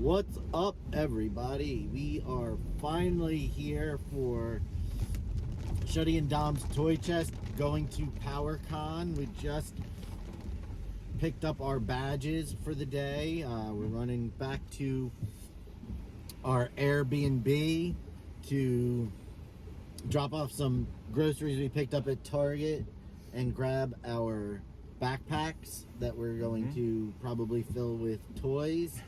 What's up, everybody? We are finally here for Shuddy and Dom's Toy Chest going to PowerCon. We just picked up our badges for the day. We're running back to our Airbnb to drop off some groceries we picked up at Target and grab our backpacks that we're going to probably fill with toys.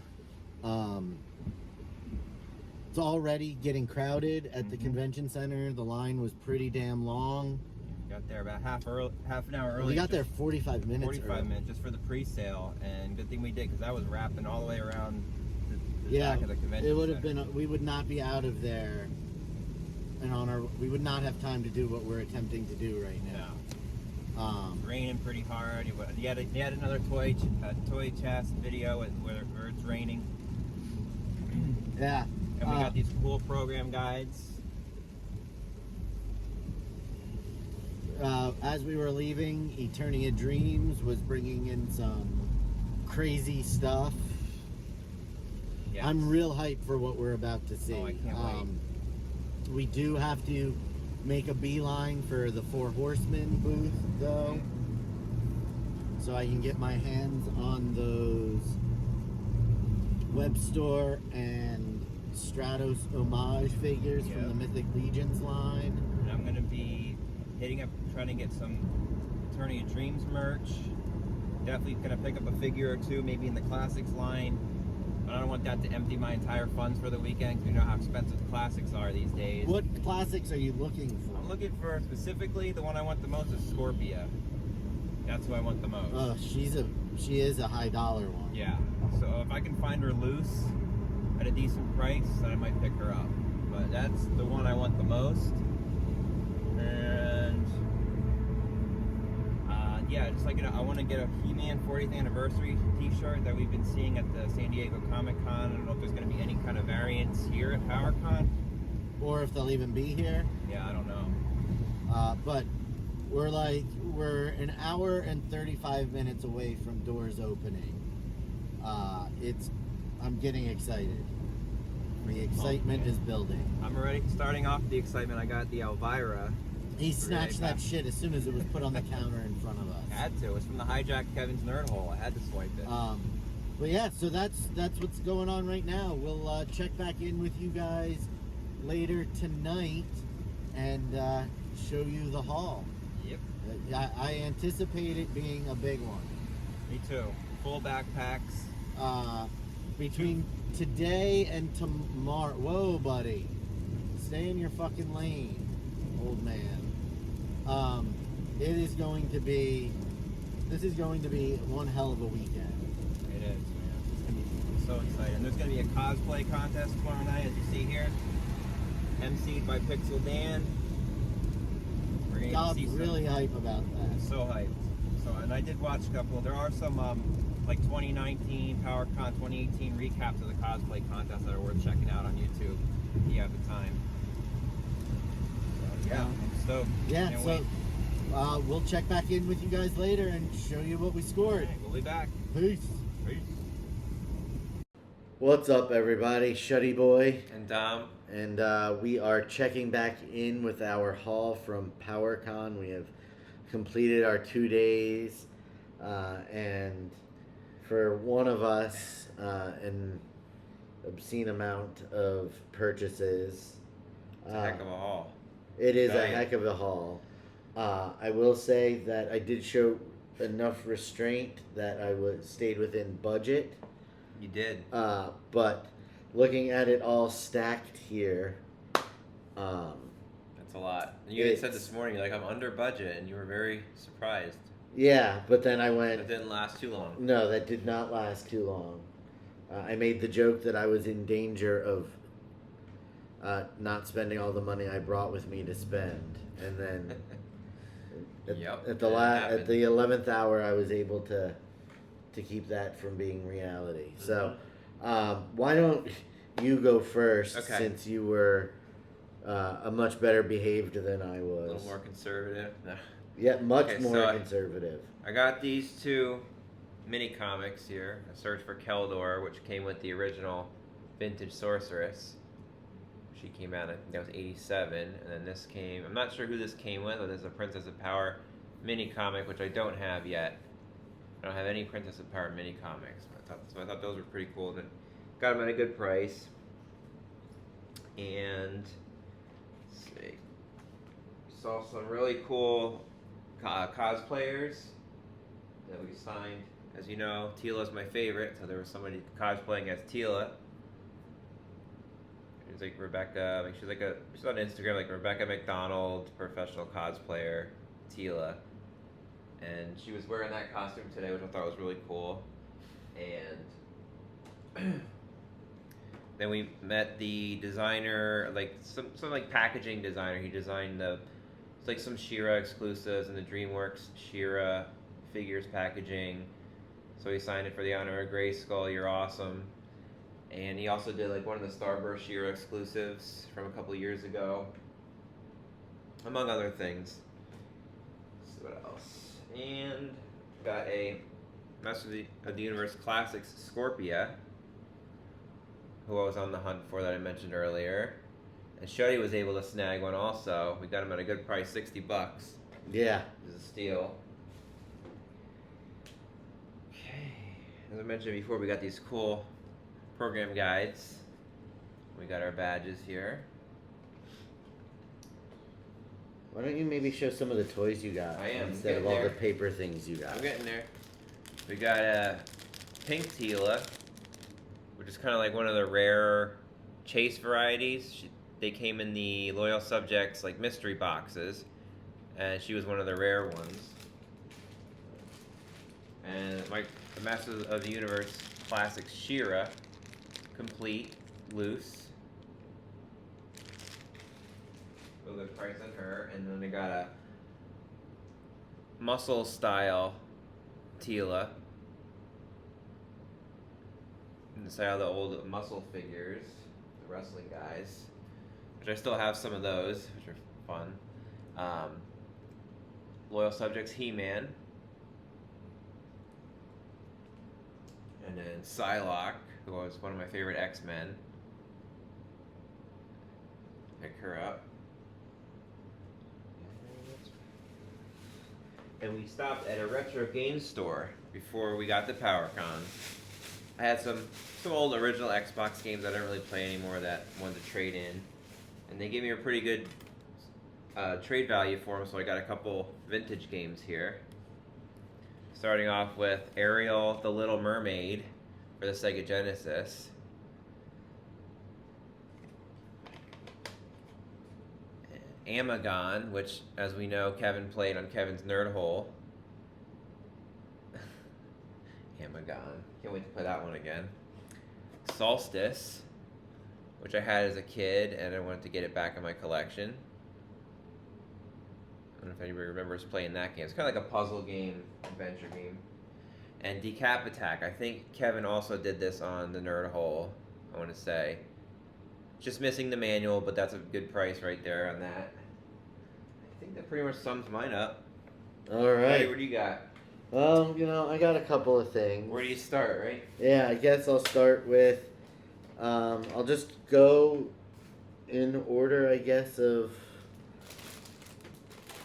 It's already getting crowded at the convention center. The line was pretty damn long. Got there about half an hour early. We got there 45 minutes 45 early. minutes just for the pre-sale, and good thing we did because I was wrapping all the way around the Yeah, back of the convention it would have center. been. We would not be out of there, and we would not have time to do what we're attempting to do right now. It's raining pretty hard. You had another toy chest video where it's raining. Yeah. And we got these cool program guides. As we were leaving, Eternia Dreams was bringing in some crazy stuff. Yes. I'm real hyped for what we're about to see. Oh, I can't wait. We do have to make a beeline for the Four Horsemen booth, though, so I can get my hands on those Web Store and Stratos homage figures from the Mythic Legions line. And I'm gonna be hitting up, trying to get some Eternia Dreams merch. Definitely gonna pick up a figure or two, maybe in the classics line. But I don't want that to empty my entire funds for the weekend, because you know how expensive the classics are these days. What classics are you looking for? I'm looking for, specifically, the one I want the most is Scorpia. That's who I want the most. She is a high dollar one. Yeah. So if I can find her loose at a decent price, then I might pick her up. But that's the one I want the most. And yeah, just like I want to get a He-Man 40th anniversary T-shirt that we've been seeing at the San Diego Comic-Con. I don't know if there's going to be any kind of variants here at PowerCon, or if they'll even be here. Yeah, I don't know. But we're an hour and 35 minutes away from doors opening. I'm getting excited. The excitement is building. I'm already starting off the excitement. I got the Elvira. He snatched that shit as soon as it was put on the counter in front of us. I had to. It's from the Hijack Kevin's Nerd Hole. I had to swipe it. But yeah, so that's what's going on right now. We'll check back in with you guys later tonight and show you the haul. Yep. I anticipate it being a big one. Me too. Full backpacks. Between today and tomorrow. Whoa, buddy. Stay in your fucking lane, old man. This is going to be one hell of a weekend. It is, man. It's going to be so exciting. There's going to be a cosplay contest tomorrow night, as you see here. MC'd by Pixel Dan. We're going to see really hype about that. So hyped. And I did watch a couple. There are some like 2019 PowerCon 2018 recaps of the cosplay contest that are worth checking out on YouTube if you have the time. So, yeah, I'm stoked. Yeah, Can't so wait. We'll check back in with you guys later and show you what we scored. Right, we'll be back. Peace. Peace. What's up, everybody? Shuddy Boy. And Dom. And we are checking back in with our haul from PowerCon. We have completed our 2 days, and for one of us, an obscene amount of purchases. It's a heck of a haul. It is a heck of a haul. I will say that I did show enough restraint that I stayed within budget. You did. But looking at it all stacked here, that's a lot. You had said this morning, like, I'm under budget, and you were very surprised. Yeah, but then I went... It didn't last too long. No, that did not last too long. I made the joke that I was in danger of not spending all the money I brought with me to spend. And then at the 11th hour, I was able to keep that from being reality. So why don't you go first, since you were a much better behaved than I was. A little more conservative. No. Yeah, much more conservative. I got these two mini comics here. I searched for Keldor, which came with the original vintage sorceress. She came out, I think that was 87, and then this came, I'm not sure who this came with, but there's a Princess of Power mini comic, which I don't have yet. I don't have any Princess of Power mini comics, so I thought those were pretty cool, and then got them at a good price. And, let's see, saw some really cool cosplayers that we signed. As you know, Tila's my favorite, so there was somebody cosplaying as Tila. She's like Rebecca, she's on Instagram, like Rebecca McDonald, professional cosplayer, Tila. And she was wearing that costume today, which I thought was really cool. And then we met the designer, like some like packaging designer. He designed it's like some She-Ra exclusives and the DreamWorks She-Ra figures packaging. So he signed it for the honor of Grayskull. You're awesome. And he also did like one of the Starburst She-Ra exclusives from a couple years ago, among other things. Let's see what else. And got a Master of the Universe Classics Scorpia, who I was on the hunt for that I mentioned earlier. And Shuddy was able to snag one also. We got him at a good price, $60. Yeah. It's a steal. Okay. As I mentioned before, we got these cool program guides. We got our badges here. Why don't you maybe show some of the toys you got I am instead of getting all there. the paper things you got? I'm getting there. We got a pink Tila, which is kind of like one of the rare chase varieties. They came in the Loyal Subjects like mystery boxes, and she was one of the rare ones. And the Masters of the Universe Classics She-Ra, complete, loose. A good price on her. And then they got a muscle style Tila. In the style of the old muscle figures, the wrestling guys. Which I still have some of those, which are fun. Loyal Subjects He-Man. And then Psylocke, who was one of my favorite X-Men. Pick her up. And we stopped at a retro game store before we got to PowerCon. I had some old original Xbox games I don't really play anymore that I wanted to trade in. And they gave me a pretty good trade value for them, so I got a couple vintage games here. Starting off with Ariel the Little Mermaid for the Sega Genesis. Amagon, which, as we know, Kevin played on Kevin's Nerd Hole. Amagon. Can't wait to play that one again. Solstice, which I had as a kid, and I wanted to get it back in my collection. I don't know if anybody remembers playing that game. It's kind of like a puzzle game, adventure game. And Decap Attack. I think Kevin also did this on the Nerd Hole, I want to say. Just missing the manual, but that's a good price right there on that. I think that pretty much sums mine up. All right. Hey, what do you got? Well, I got a couple of things. Where do you start, right? Yeah, I guess I'll start with, I'll just go in order, I guess, of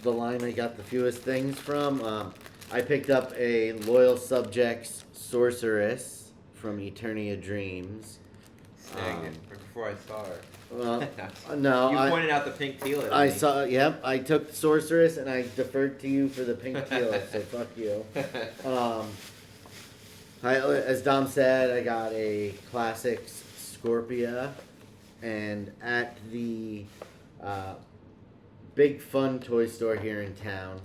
the line I got the fewest things from. I picked up a Loyal Subjects Sorceress from Eternia Dreams. Snagged it before I saw her. Well, no, You pointed out the pink Tila to I me. saw. Yep, I took the Sorceress and I deferred to you for the pink Tila. So fuck you. As Dom said, I got a Classics Scorpia, and at the Big Fun toy store here in town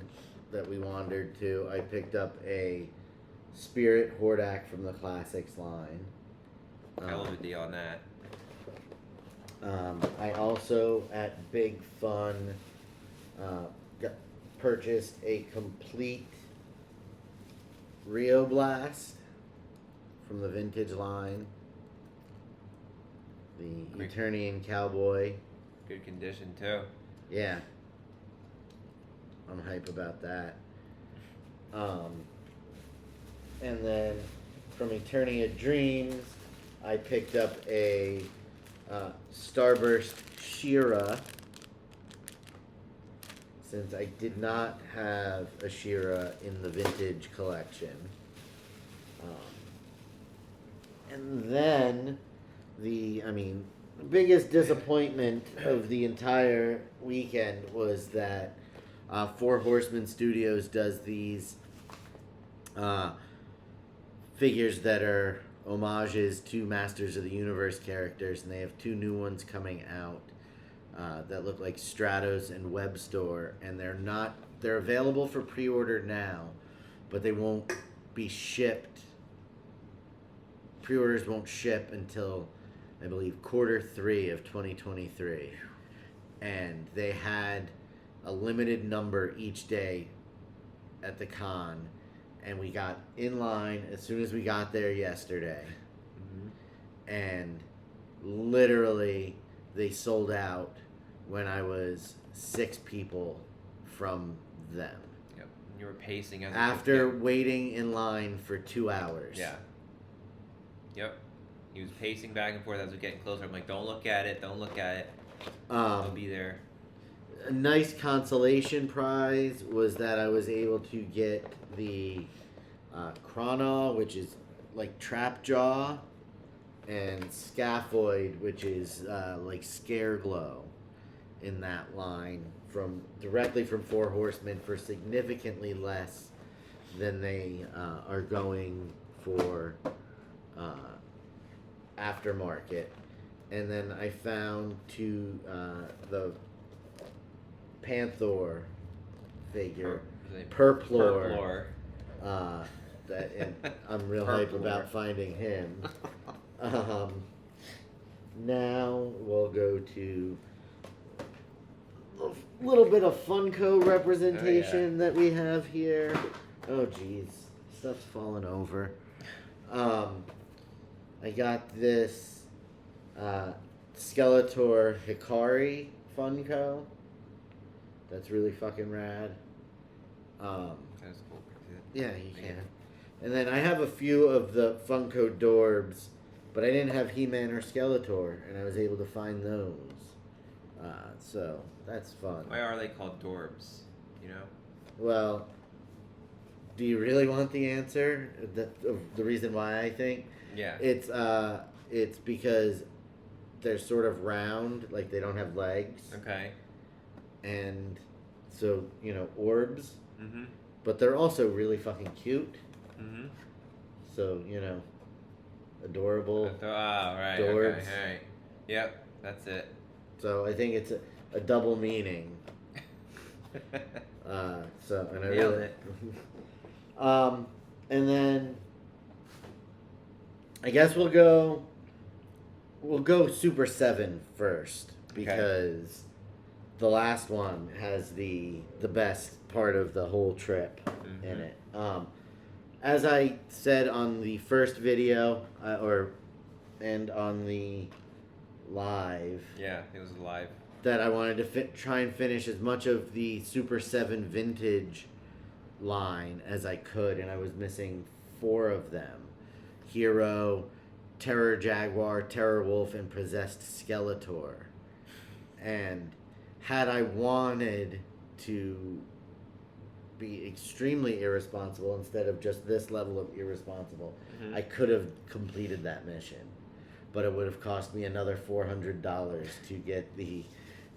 that we wandered to, I picked up a Spirit Hordak from the Classics line. Hell of a deal on that. I also, at Big Fun, purchased a complete Rio Blast from the vintage line. The Eternian Cowboy. Good condition, too. Yeah. I'm hype about that. And then from Eternia Dreams, I picked up a Starburst She-Ra, since I did not have a She-Ra in the vintage collection. And then the biggest disappointment of the entire weekend was that Four Horsemen Studios does these figures that are homages to Masters of the Universe characters, and they have 2 new ones coming out that look like Stratos and Webstore, and they're available for pre-order now, but they won't be shipped. Pre-orders won't ship until, I believe, Q3 of 2023. And they had a limited number each day at the con, and we got in line as soon as we got there yesterday. Mm-hmm. And literally, they sold out when I was 6 people from them. Yep. You were pacing after waiting in line for 2 hours. Yeah. Yep. He was pacing back and forth as we're getting closer. I'm like, don't look at it. Don't look at it. I'll be there. A nice consolation prize was that I was able to get the Chrono, which is like Trapjaw, and Scaphoid, which is like Scareglow, in that line directly from Four Horsemen for significantly less than they are going for aftermarket. And then I found the Panther figure, Purplore. And I'm real hype about finding him. Now we'll go to a little bit of Funko representation that we have here. Oh geez, stuff's falling over. I got this Skeletor Hikari Funko. That's really fucking rad. That's cool. Yeah, you can. And then I have a few of the Funko Dorbs, but I didn't have He-Man or Skeletor, and I was able to find those. So that's fun. Why are they called Dorbs? You know? Well, do you really want the answer? The reason why I think? Yeah. It's because they're sort of round, like they don't have legs. Okay. And so, orbs. Mm-hmm. But they're also really fucking cute. Mm-hmm. So, adorable. Right. Dorbs. Okay. All right. Yep. That's it. So I think it's a double meaning. So and I Nailed really. it. And then I guess we'll go Super 7 first, because the last one has the best part of the whole trip in it. As I said on the first video, and on the live. Yeah, it was live. That I wanted to try and finish as much of the Super 7 vintage line as I could, and I was missing 4 of them. Hero, Terror Jaguar, Terror Wolf, and Possessed Skeletor. And had I wanted to be extremely irresponsible instead of just this level of irresponsible, I could have completed that mission. But it would have cost me another $400 to get the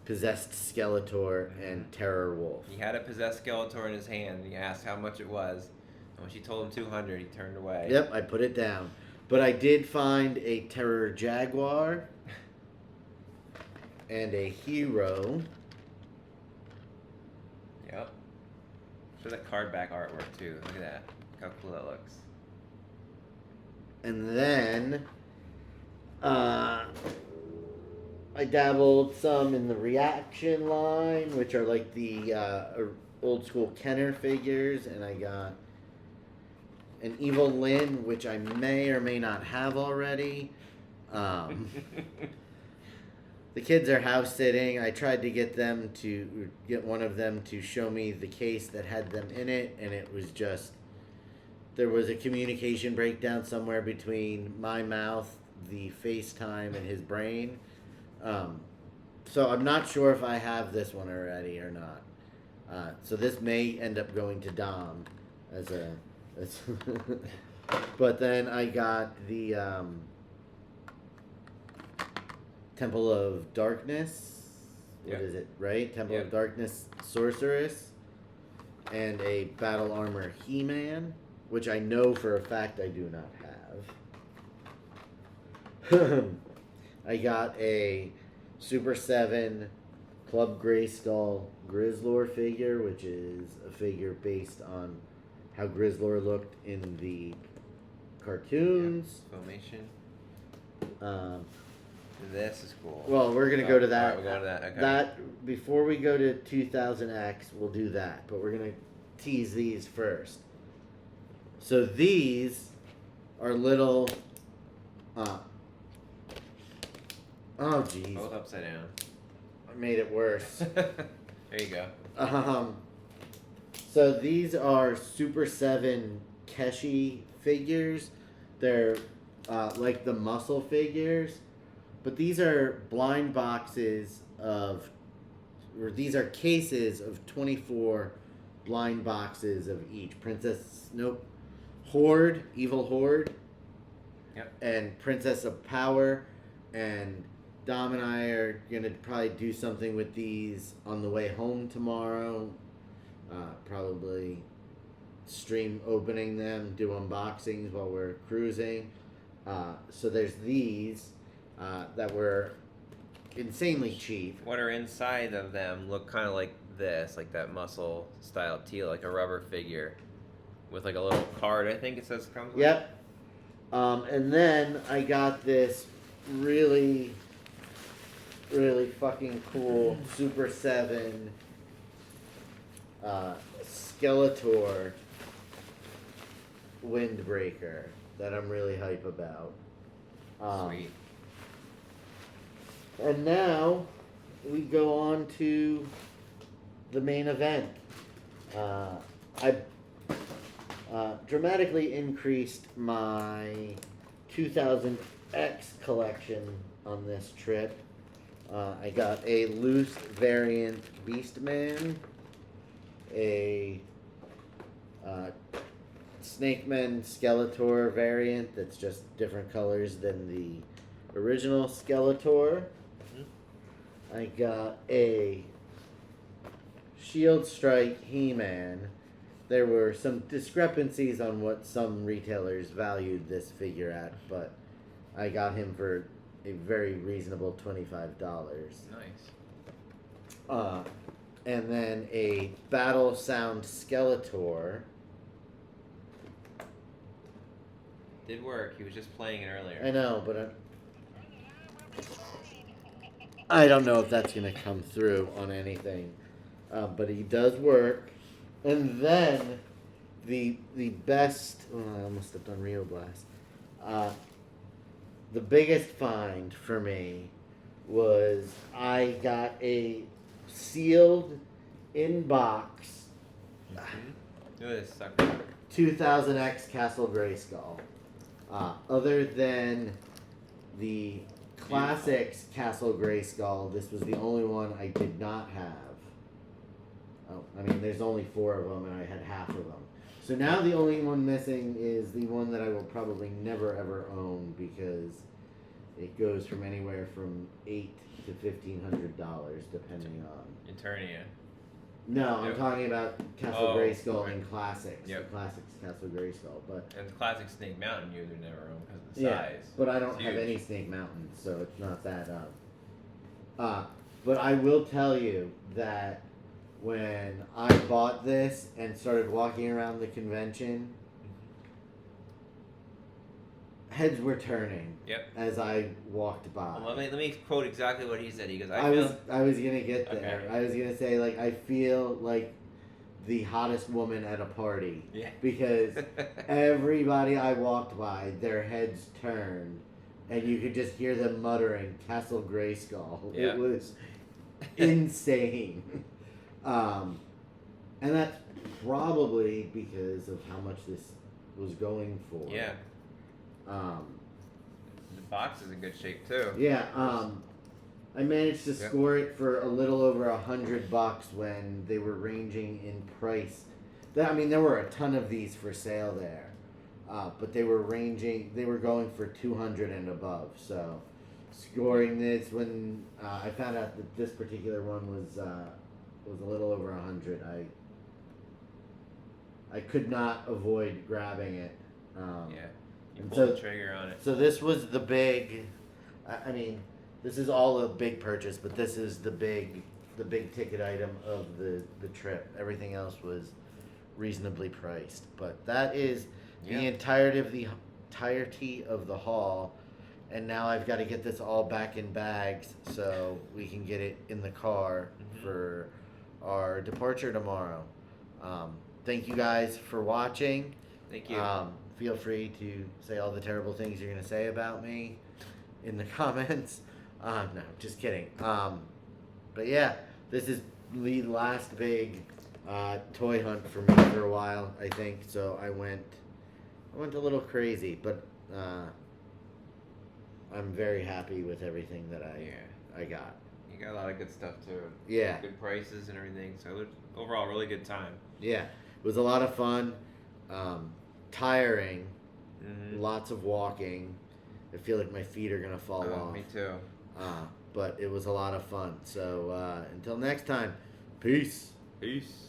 Possessed Skeletor and Terror Wolf. He had a Possessed Skeletor in his hand, and he asked how much it was. And when she told him $200, he turned away. Yep, I put it down. But I did find a Terror Jaguar and a Hero. Yep. Show that card back artwork, too. Look at that. Look how cool that looks. And then I dabbled some in the Reaction line, which are like the old school Kenner figures, and I got an Evil Lyn, which I may or may not have already. The kids are house sitting. I tried to get one of them to show me the case that had them in it, and it was just, there was a communication breakdown somewhere between my mouth the FaceTime in his brain. So I'm not sure if I have this one already or not. So this may end up going to Dom as a. But then I got the Temple of Darkness. What is it, right? Temple of Darkness Sorceress. And a Battle Armor He-Man, which I know for a fact I do not have. I got a Super 7 Club Grayskull Grizzlor figure, which is a figure based on how Grizzlor looked in the cartoons. Filmation. This is cool. Well, we're gonna go to that. Right, we'll go to that. Okay. That before we go to 2000X, we'll do that. But we're gonna tease these first. So these are little. Oh geez. Both upside down. I made it worse. There you go. So these are Super 7 Keshi figures. They're like the muscle figures. But these are blind boxes of, or these are cases of 24 blind boxes of each. Horde, Evil Horde. Yep. And Princess of Power. And Dom and I are going to probably do something with these on the way home tomorrow. Probably stream opening them, do unboxings while we're cruising. So there's these. That were insanely cheap. What are inside of them look kind of like this, like that muscle style teal, like a rubber figure with like a little card. I think it says comes with. Yep. And then I got this really, really fucking cool Super 7 Skeletor Windbreaker that I'm really hype about. Sweet. And now we go on to the main event. I dramatically increased my 2000X collection on this trip. I got a loose variant Beastman, a Snakeman Skeletor variant that's just different colors than the original Skeletor. I got a Shield Strike He-Man. There were some discrepancies on what some retailers valued this figure at, but I got him for a very reasonable $25. Nice. And then a Battle Sound Skeletor. Did work. He was just playing it earlier. I know, but I don't know if that's going to come through on anything. But he does work. And then the best... Oh, I almost stepped on Rio Blast. The biggest find for me was I got a sealed in-box Look at this sucker. 2000X Castle Grayskull. Other than the Classics Castle Grayskull, this was the only one I did not have. Oh, I mean, there's only 4 of them, and I had half of them. So now the only one missing is the one that I will probably never ever own because it goes from anywhere from $800 to $1,500 depending on. Eternia. No, I'm talking about Castle Grayskull right. and Classics. Yep. The Classics Castle Grayskull, but And the classic Snake Mountain you would never own because of the yeah, size. but I don't It's have huge. any Snake Mountains, so it's not that but I will tell you that when I bought this and started walking around the convention, heads were turning. Yep. As I walked by. Well, let me quote exactly what he said. He goes, I was gonna get there. Okay. I was gonna say, like, I feel like the hottest woman at a party. Yeah. Because everybody I walked by, their heads turned, and you could just hear them muttering Castle Grayskull. Yeah. It was insane. And that's probably because of how much this was going for. Yeah. box is in good shape too. Yeah, I managed to Yep. score it for a little over $100 when they were ranging in price. I mean, there were a ton of these for sale there, but they were going for 200 and above. So, scoring this when I found out that this particular one was a little over 100, I could not avoid grabbing it. Yeah, you and pulled so- the trigger on it. So this was the big. I mean, this is all a big purchase, but this is the big ticket item of the trip. Everything else was reasonably priced, but that is the Yeah. entirety of the haul. And now I've got to get this all back in bags so we can get it in the car for our departure tomorrow. Thank you guys for watching. Thank you. Feel free to say all the terrible things you're going to say about me in the comments. No, just kidding. But yeah, this is the last big toy hunt for me for a while, I think. So I went a little crazy, but I'm very happy with everything that I got. You got a lot of good stuff too. Yeah. Good prices and everything. So it was overall really good time. Yeah, it was a lot of fun. Tiring. Mm-hmm. Lots of walking. I feel like my feet are gonna fall off. Me too. But it was a lot of fun. So until next time, peace. Peace.